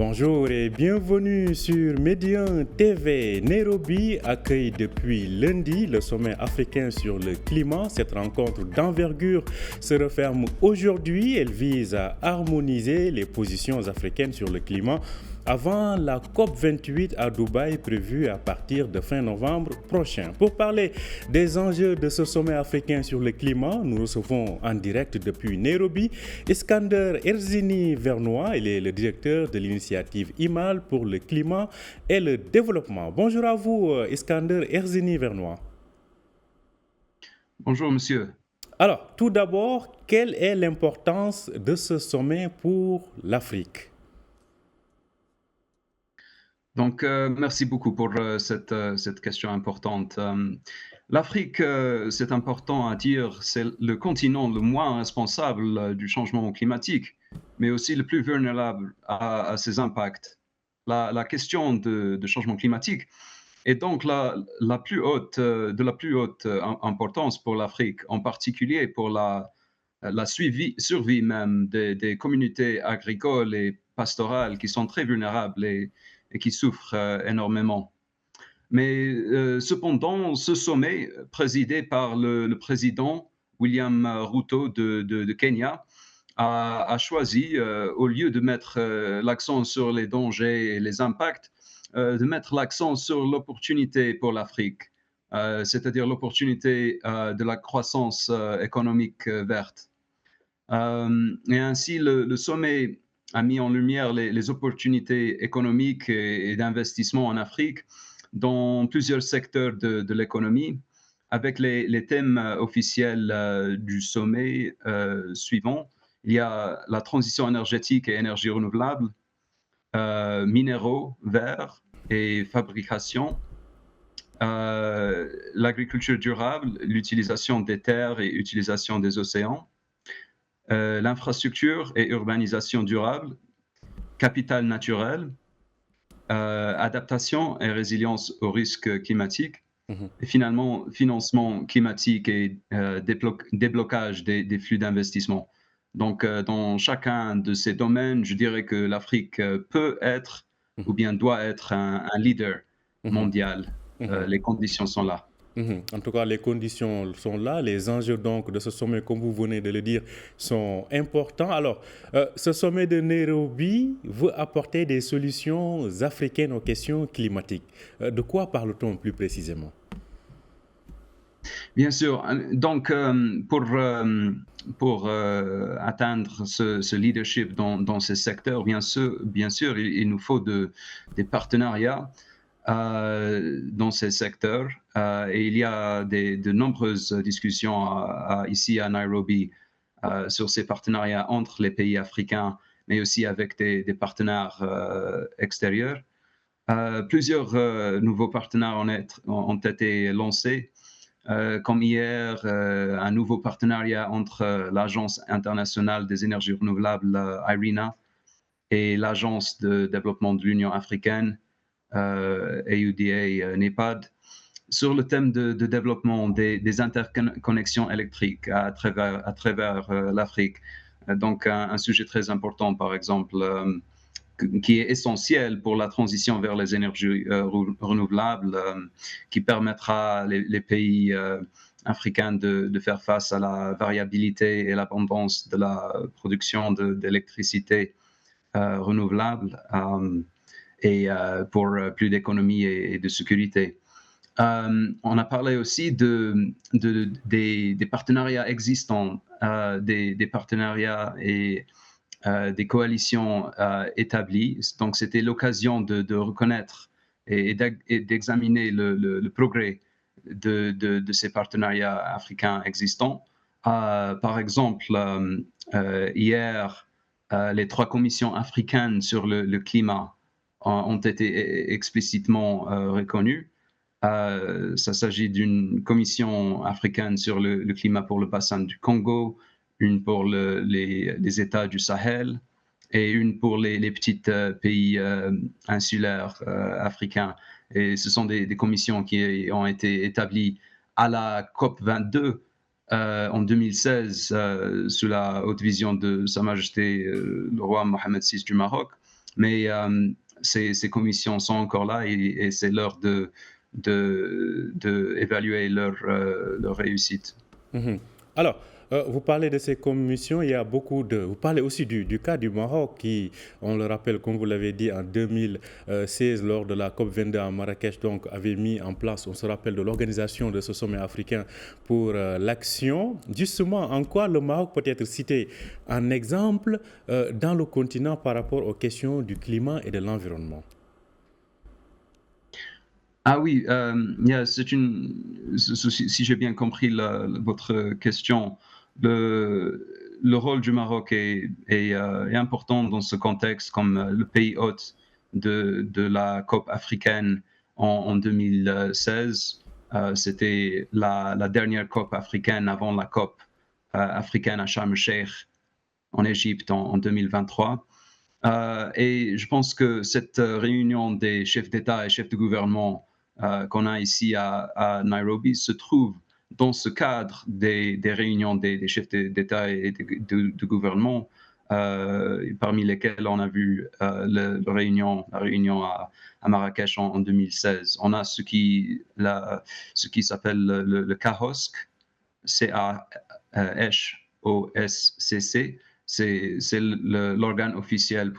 Bonjour et bienvenue sur Médian TV. Nairobi accueille depuis lundi le sommet africain sur le climat. Cette rencontre d'envergure se referme aujourd'hui. Elle vise à harmoniser les positions africaines sur le climat avant la COP28 à Dubaï prévue à partir de fin novembre prochain. Pour parler des enjeux de ce sommet africain sur le climat, nous recevons en direct depuis Nairobi Iskander Erzini Vernois. Il est le directeur de l'initiative IMAL pour le climat et le développement. Bonjour à vous Iskander Erzini Vernois. Bonjour monsieur. Alors, tout d'abord, quelle est l'importance de ce sommet pour l'Afrique ? Donc, merci beaucoup pour cette question importante. L'Afrique, c'est important à dire, c'est le continent le moins responsable du changement climatique, mais aussi le plus vulnérable à ses impacts. La question de changement climatique est donc la plus haute importance pour l'Afrique, en particulier pour la survie même des communautés agricoles et pastorales qui sont très vulnérables et qui souffrent énormément. Mais cependant, ce sommet, présidé par le président William Ruto de Kenya, a choisi, au lieu de mettre l'accent sur les dangers et les impacts, de mettre l'accent sur l'opportunité pour l'Afrique, c'est-à-dire l'opportunité de la croissance économique verte. Et ainsi, le sommet a mis en lumière les opportunités économiques et d'investissement en Afrique dans plusieurs secteurs de l'économie, avec les thèmes officiels du sommet suivants. Il y a la transition énergétique et énergie renouvelable, minéraux verts et fabrication, l'agriculture durable, l'utilisation des terres et l'utilisation des océans, l'infrastructure et urbanisation durable, capital naturel, adaptation et résilience aux risques climatiques, et finalement financement climatique et déblocage des flux d'investissement. Donc, dans chacun de ces domaines, je dirais que l'Afrique peut être ou bien doit être un leader mondial. Les conditions sont là. En tout cas, les conditions sont là. Les enjeux donc de ce sommet, comme vous venez de le dire, sont importants. Alors, ce sommet de Nairobi veut apporter des solutions africaines aux questions climatiques. De quoi parle-t-on plus précisément ? Bien sûr. Donc, pour atteindre ce leadership dans ces secteurs, bien sûr, il nous faut des partenariats dans ces secteurs. Et il y a de nombreuses discussions ici à Nairobi sur ces partenariats entre les pays africains, mais aussi avec des partenaires extérieurs. Plusieurs nouveaux partenaires ont été lancés. Comme hier, un nouveau partenariat entre l'Agence internationale des énergies renouvelables, IRENA, et l'Agence de développement de l'Union africaine, AUDA NEPAD, sur le thème de développement des interconnexions électriques à travers l'Afrique. Donc, un sujet très important, par exemple, qui est essentiel pour la transition vers les énergies renouvelables, qui permettra les pays africains de faire face à la variabilité et l'abondance de la production d'électricité renouvelable et pour plus d'économie et de sécurité. On a parlé aussi des partenariats existants, des partenariats et des coalitions établies. Donc, c'était l'occasion de reconnaître et d'examiner le progrès de ces partenariats africains existants. Par exemple, hier, les 3 commissions africaines sur le climat ont été explicitement reconnues. Ça s'agit d'une commission africaine sur le climat pour le bassin du Congo, une pour les États du Sahel et une pour les petits pays insulaires africains. Et ce sont des commissions qui ont été établies à la COP22 en 2016 sous la haute vision de Sa Majesté le roi Mohamed VI du Maroc. Mais ces commissions sont encore là et c'est l'heure d'évaluer leur réussite. Mhm. Alors, vous parlez de ces commissions, il y a beaucoup de... Vous parlez aussi du cas du Maroc qui, on le rappelle, comme vous l'avez dit, en 2016, lors de la COP22 à Marrakech, donc, avait mis en place, on se rappelle, de l'organisation de ce sommet africain pour l'action. Justement, en quoi le Maroc peut être cité en exemple dans le continent par rapport aux questions du climat et de l'environnement? Ah oui, yeah, si j'ai bien compris votre question, le rôle du Maroc est important dans ce contexte comme le pays hôte de la COP africaine en 2016. C'était la dernière COP africaine avant la COP africaine à Sharm el-Sheikh en Égypte en 2023. Et je pense que cette réunion des chefs d'État et chefs de gouvernement qu'on a ici à Nairobi se trouve dans ce cadre des réunions des chefs d'État et de gouvernement, parmi lesquels on a vu la réunion à Marrakech en 2016. On a ce qui s'appelle le CAHOSC, CAHOSCC. C'est l'organe officiel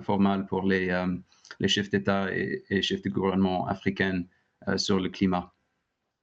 formal pour les chefs d'État et chefs de gouvernement africains sur le climat.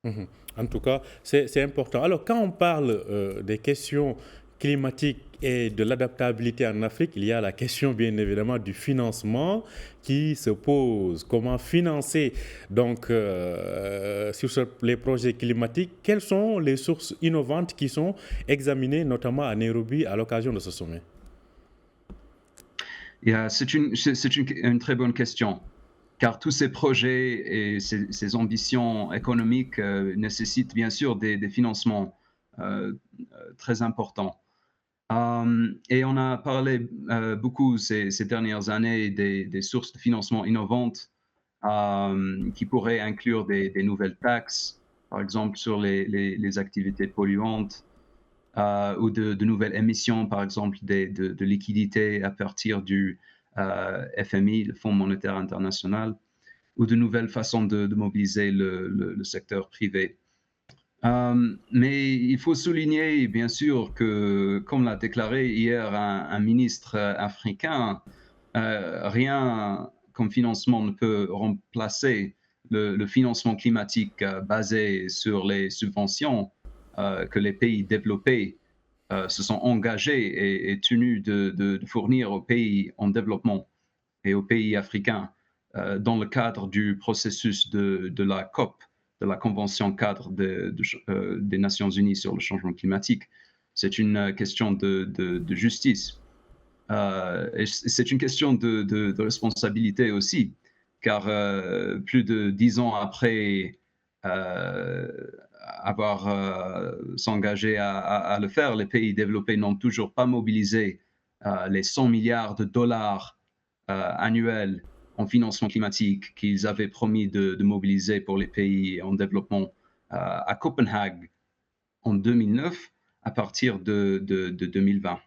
Mhm. En tout cas, c'est important. Alors, quand on parle des questions climatiques et de l'adaptabilité en Afrique, il y a la question bien évidemment du financement qui se pose. Comment financer donc les projets climatiques? Quelles sont les sources innovantes qui sont examinées notamment à Nairobi à l'occasion de ce sommet? C'est une très bonne question, car tous ces projets et ces ambitions économiques nécessitent bien sûr des financements très importants. Et on a parlé beaucoup ces dernières années des sources de financement innovantes qui pourraient inclure des nouvelles taxes, par exemple sur les activités polluantes, ou de nouvelles émissions, par exemple de liquidités à partir du FMI, le Fonds monétaire international, ou de nouvelles façons de mobiliser le secteur privé. Mais il faut souligner, bien sûr, que, comme l'a déclaré hier un ministre africain, rien comme financement ne peut remplacer le financement climatique basé sur les subventions que les pays développés se sont engagés et tenus de fournir aux pays en développement et aux pays africains dans le cadre du processus de la COP, de la Convention cadre des Nations Unies sur le changement climatique. C'est une question de justice. Et c'est une question de responsabilité aussi, car plus de 10 ans après avoir s'engagé à le faire, les pays développés n'ont toujours pas mobilisé les 100 milliards de dollars annuels en financement climatique qu'ils avaient promis de mobiliser pour les pays en développement à Copenhague en 2009 à partir de 2020.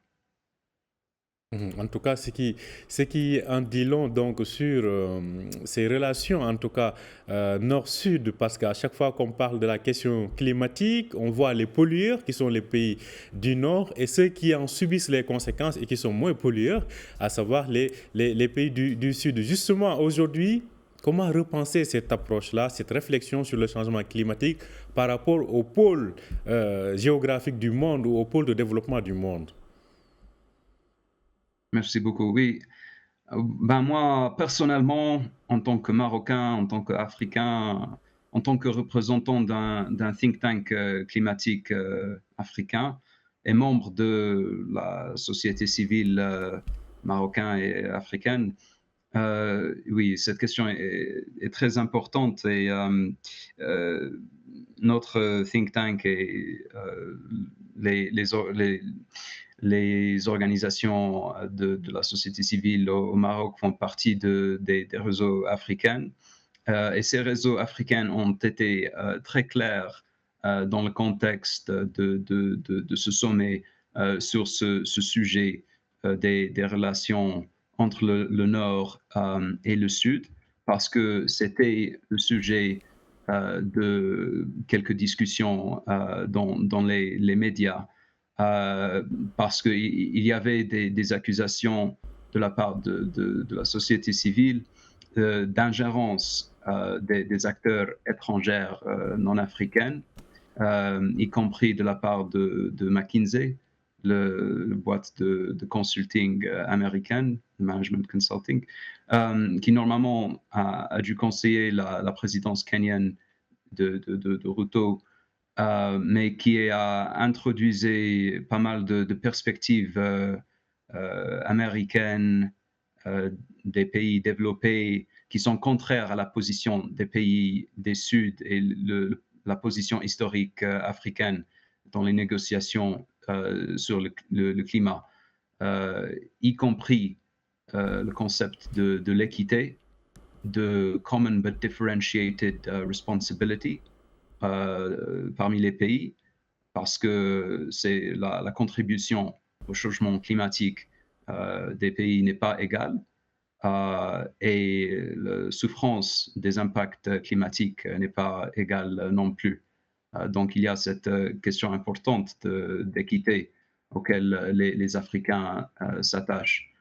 En tout cas, ce qui en dit long donc sur ces relations, en tout cas nord-sud, parce qu'à chaque fois qu'on parle de la question climatique, on voit les pollueurs qui sont les pays du nord et ceux qui en subissent les conséquences et qui sont moins pollueurs, à savoir les pays du sud. Justement, aujourd'hui, comment repenser cette approche-là, cette réflexion sur le changement climatique par rapport au pôle géographique du monde ou au pôle de développement du monde? Merci beaucoup. Oui, ben moi, personnellement, en tant que Marocain, en tant qu'Africain, en tant que représentant d'un think tank climatique africain et membre de la société civile marocaine et africaine, oui, cette question est très importante et notre think tank et les, les organisations de la société civile au Maroc font partie des réseaux africains. Et ces réseaux africains ont été très clairs dans le contexte de ce sommet sur ce sujet des relations entre le Nord et le Sud, parce que c'était le sujet de quelques discussions dans les médias, euh, parce qu'il y avait des accusations de la part de la société civile d'ingérence des acteurs étrangers non africains, y compris de la part de McKinsey, le boîte de consulting américaine, management consulting, qui normalement a dû conseiller la présidence kenyane de Ruto, mais qui a introduit pas mal de perspectives américaines, des pays développés qui sont contraires à la position des pays des Sud et la position historique africaine dans les négociations sur le climat, y compris le concept de l'équité, de common but differentiated responsibility parmi les pays, parce que c'est la contribution au changement climatique des pays n'est pas égale. Et la souffrance des impacts climatiques n'est pas égale non plus. Donc il y a cette question importante d'équité auquel les Africains s'attachent.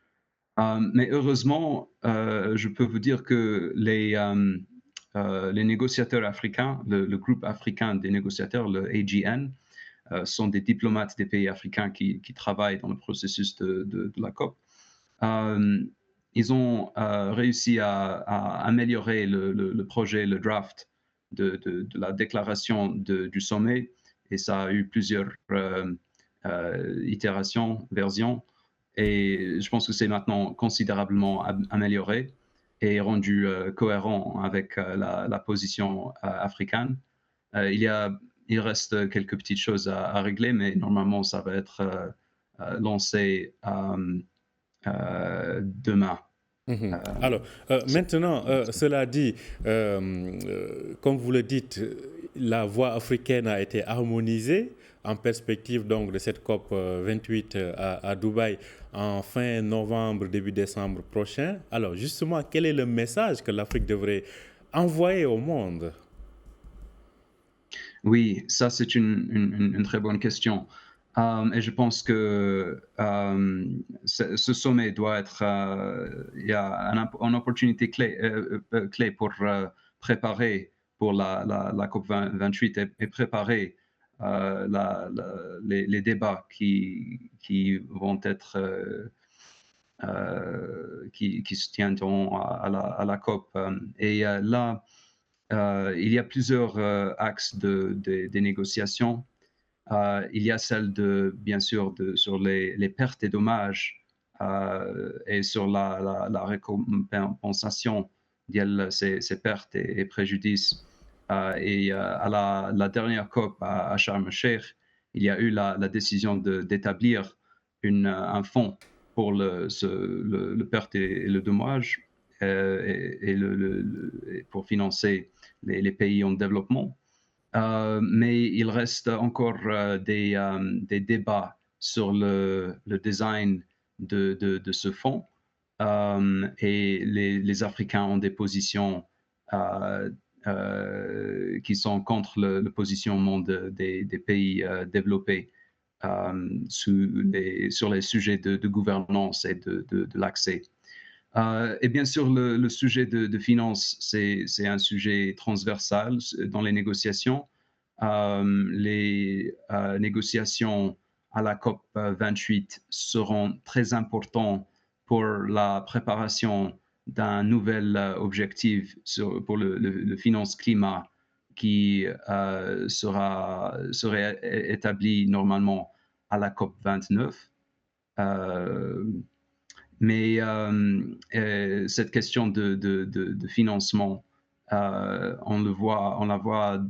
Mais heureusement, je peux vous dire que les négociateurs africains, le groupe africain des négociateurs, le AGN, sont des diplomates des pays africains qui travaillent dans le processus de la COP. Ils ont réussi à améliorer le projet, le draft de la déclaration du sommet, et ça a eu plusieurs itérations, versions, et je pense que c'est maintenant considérablement amélioré et rendu cohérent avec la position africaine. Il reste quelques petites choses à régler, mais normalement, ça va être lancé demain. Alors, maintenant, cela dit, comme vous le dites, la voix africaine a été harmonisée en perspective donc de cette COP 28 à Dubaï en fin novembre, début décembre prochain. Alors, justement, quel est le message que l'Afrique devrait envoyer au monde? Oui, ça c'est une très bonne question. Et je pense que ce sommet doit être, il y a une opportunité clé pour préparer pour la COP 28 et préparer les débats qui vont être qui se tiendront à la COP. Et là, il y a plusieurs axes des négociations. Il y a celle bien sûr, sur les pertes et dommages et sur la récompensation de ces pertes et préjudices. Et à la dernière COP à Sharm el-Sheikh, il y a eu la décision d'établir un fonds pour le perte et le dommage et pour financer les pays en développement. Mais il reste encore des débats sur le design de ce fonds. Et les Africains ont des positions qui sont contre le positionnement des pays développés sur les sujets de gouvernance et de l'accès. Et bien sûr, le sujet de finance, c'est un sujet transversal dans les négociations. Les négociations à la COP 28 seront très importantes pour la préparation d'un nouvel objectif pour le finance climat qui serait établi normalement à la COP 29. Mais cette question de financement, on la voit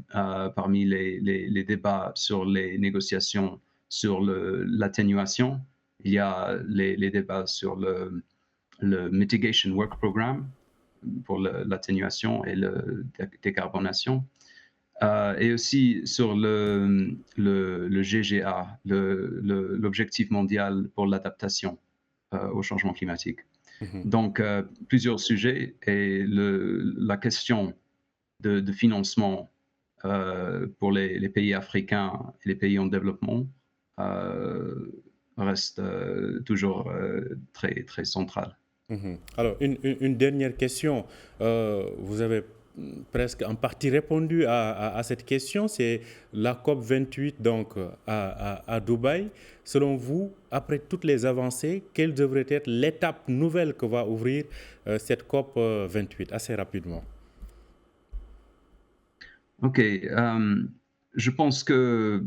parmi les débats sur les négociations sur l'atténuation. Il y a les débats sur le Mitigation Work Programme pour l'atténuation et la décarbonation. Et aussi sur le GGA, l'objectif mondial pour l'adaptation au changement climatique. Donc, plusieurs sujets et la question de financement pour les pays africains et les pays en développement reste toujours très, très centrale. Alors, une dernière question. Vous avez presque en partie répondu à cette question. C'est la COP 28 donc, à Dubaï. Selon vous, après toutes les avancées, quelle devrait être l'étape nouvelle que va ouvrir cette COP 28 assez rapidement? OK. Je pense que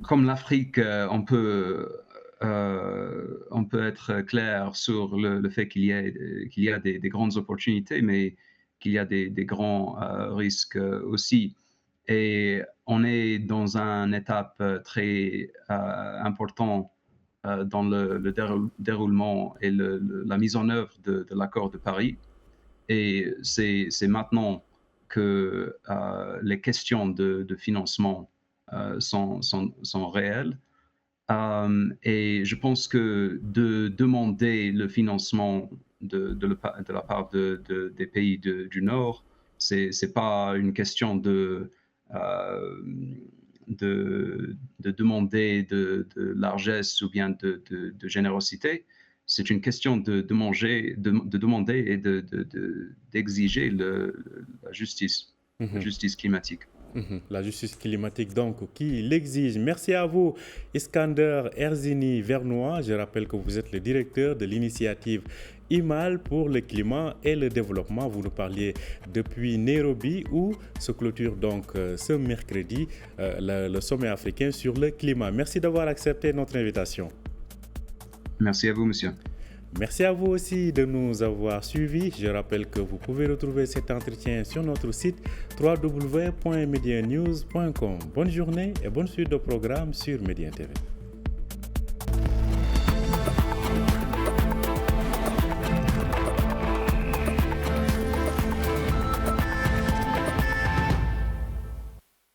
comme l'Afrique, on peut être clair sur le fait qu'il y a des grandes opportunités, mais qu'il y a des grands risques aussi. Et on est dans une étape très importante dans le déroulement et la mise en œuvre de l'accord de Paris. Et c'est maintenant que les questions de financement sont réelles. Et je pense que de demander le financement de la part des pays du Nord, c'est pas une question de demander de largesse ou bien de générosité. C'est une question de demander et d'exiger la justice climatique. La justice climatique, donc, qui l'exige. Merci à vous, Iskander Erzini Vernois. Je rappelle que vous êtes le directeur de l'initiative IMAL pour le climat et le développement. Vous nous parliez depuis Nairobi où se clôture donc ce mercredi le sommet africain sur le climat. Merci d'avoir accepté notre invitation. Merci à vous, monsieur. Merci à vous aussi de nous avoir suivis. Je rappelle que vous pouvez retrouver cet entretien sur notre site www.medianews.com. Bonne journée et bonne suite de programme sur Médien TV.